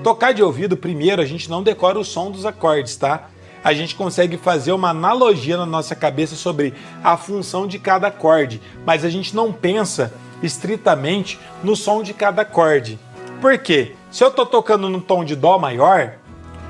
Tocar de ouvido, primeiro, a gente não decora o som dos acordes, tá? A gente consegue fazer uma analogia na nossa cabeça sobre a função de cada acorde, mas a gente não pensa estritamente no som de cada acorde. Por quê? Se eu estou tocando no tom de Dó maior,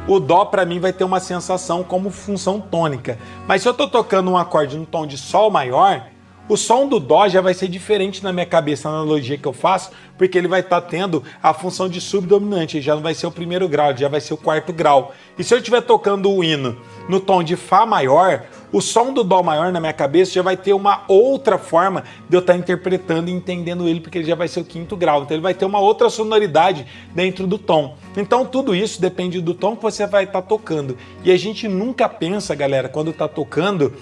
o Dó para mim vai ter uma sensação como função tônica. Mas se eu estou tocando um acorde no tom de Sol maior, o som do Dó já vai ser diferente na minha cabeça, na analogia que eu faço, porque ele vai estar tendo a função de subdominante, ele já não vai ser o primeiro grau, ele já vai ser o quarto grau. E se eu estiver tocando o hino no tom de Fá maior, o som do Dó maior na minha cabeça já vai ter uma outra forma de eu estar interpretando e entendendo ele, porque ele já vai ser o quinto grau. Então ele vai ter uma outra sonoridade dentro do tom. Então tudo isso depende do tom que você vai estar tocando. E a gente nunca pensa, galera, quando está tocando,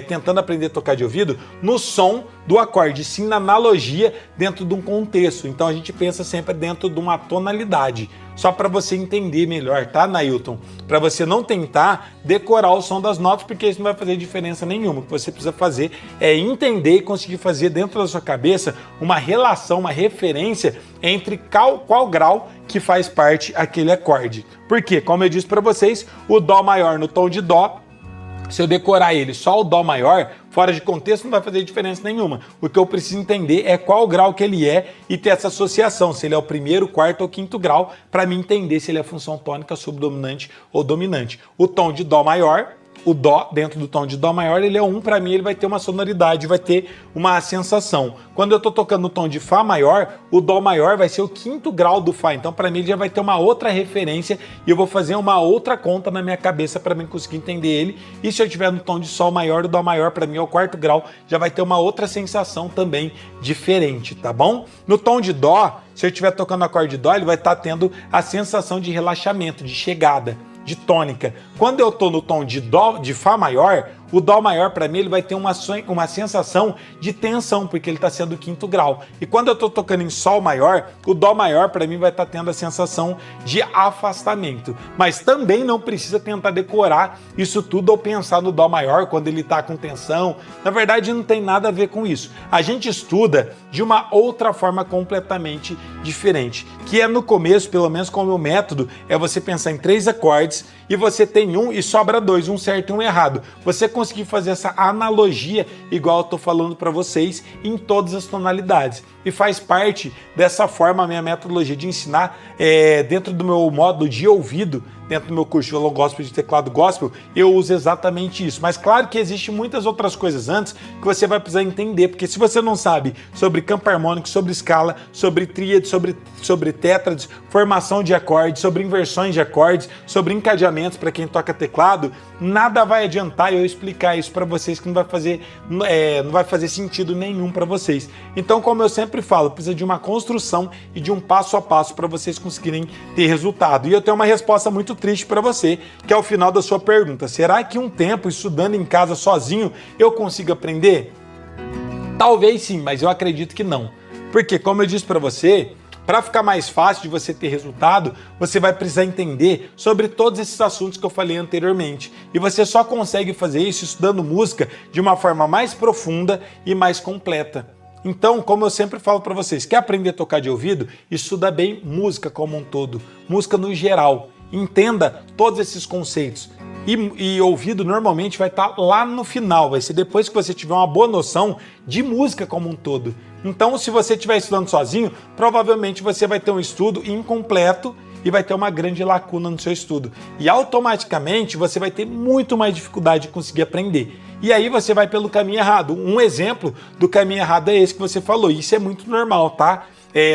tentando aprender a tocar de ouvido, no som do acorde, sim na analogia dentro de um contexto. Então a gente pensa sempre dentro de uma tonalidade. Só para você entender melhor, tá, Nailton? Para você não tentar decorar o som das notas, porque isso não vai fazer diferença nenhuma. O que você precisa fazer é entender e conseguir fazer dentro da sua cabeça uma relação, uma referência entre qual grau que faz parte aquele acorde. Porque, como eu disse para vocês, o Dó maior no tom de Dó, se eu decorar ele só o Dó maior, fora de contexto, não vai fazer diferença nenhuma. O que eu preciso entender é qual grau que ele é e ter essa associação, se ele é o primeiro, quarto ou quinto grau, para mim entender se ele é função tônica, subdominante ou dominante. O tom de Dó maior, o Dó, dentro do tom de Dó maior, ele é 1, para mim ele vai ter uma sonoridade, vai ter uma sensação. Quando eu estou tocando no tom de Fá maior, o Dó maior vai ser o quinto grau do Fá, então para mim ele já vai ter uma outra referência e eu vou fazer uma outra conta na minha cabeça para mim conseguir entender ele. E se eu estiver no tom de Sol maior, o Dó maior para mim é o quarto grau, já vai ter uma outra sensação também diferente, tá bom? No tom de Dó, se eu estiver tocando o acorde de Dó, ele vai estar tendo a sensação de relaxamento, de chegada, de tônica. Quando eu estou no tom de Dó, de Fá maior, o Dó maior para mim ele vai ter uma sensação de tensão, porque ele está sendo o quinto grau. E quando eu estou tocando em Sol maior, o Dó maior para mim vai estar tendo a sensação de afastamento. Mas também não precisa tentar decorar isso tudo ou pensar no Dó maior quando ele está com tensão. Na verdade não tem nada a ver com isso. A gente estuda de uma outra forma completamente diferente, que é no começo, pelo menos com o meu método, é você pensar em 3 acordes e você tem um e sobra 2, um certo e um errado. Você conseguir fazer essa analogia, igual eu tô falando para vocês, em todas as tonalidades. E faz parte dessa forma a minha metodologia de ensinar dentro do meu módulo de ouvido, dentro do meu curso de violão gospel e de teclado gospel, eu uso exatamente isso. Mas claro que existem muitas outras coisas antes que você vai precisar entender, porque se você não sabe sobre campo harmônico, sobre escala, sobre tríade, sobre tétrades, formação de acordes, sobre inversões de acordes, sobre encadeamentos para quem toca teclado, nada vai adiantar eu explicar isso para vocês, que não vai fazer sentido nenhum para vocês. Então, como eu sempre falo, precisa de uma construção e de um passo a passo para vocês conseguirem ter resultado. E eu tenho uma resposta muito triste para você, que é o final da sua pergunta. Será que um tempo estudando em casa sozinho eu consigo aprender? Talvez sim, mas eu acredito que não. Porque, como eu disse para você, para ficar mais fácil de você ter resultado, você vai precisar entender sobre todos esses assuntos que eu falei anteriormente. E você só consegue fazer isso estudando música de uma forma mais profunda e mais completa. Então, como eu sempre falo para vocês, quer aprender a tocar de ouvido? Estuda bem música como um todo, música no geral. Entenda todos esses conceitos. E ouvido normalmente vai estar lá no final, vai ser depois que você tiver uma boa noção de música como um todo. Então, se você estiver estudando sozinho, provavelmente você vai ter um estudo incompleto e vai ter uma grande lacuna no seu estudo. E automaticamente você vai ter muito mais dificuldade de conseguir aprender. E aí você vai pelo caminho errado. Um exemplo do caminho errado é esse que você falou. Isso é muito normal, tá?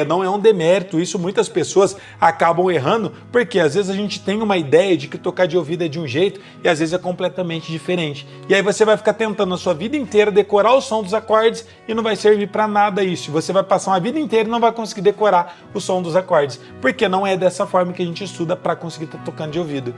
Não é um demérito, isso muitas pessoas acabam errando, porque às vezes a gente tem uma ideia de que tocar de ouvido é de um jeito e às vezes é completamente diferente. E aí você vai ficar tentando a sua vida inteira decorar o som dos acordes e não vai servir para nada isso. Você vai passar uma vida inteira e não vai conseguir decorar o som dos acordes, porque não é dessa forma que a gente estuda para conseguir estar tocando de ouvido.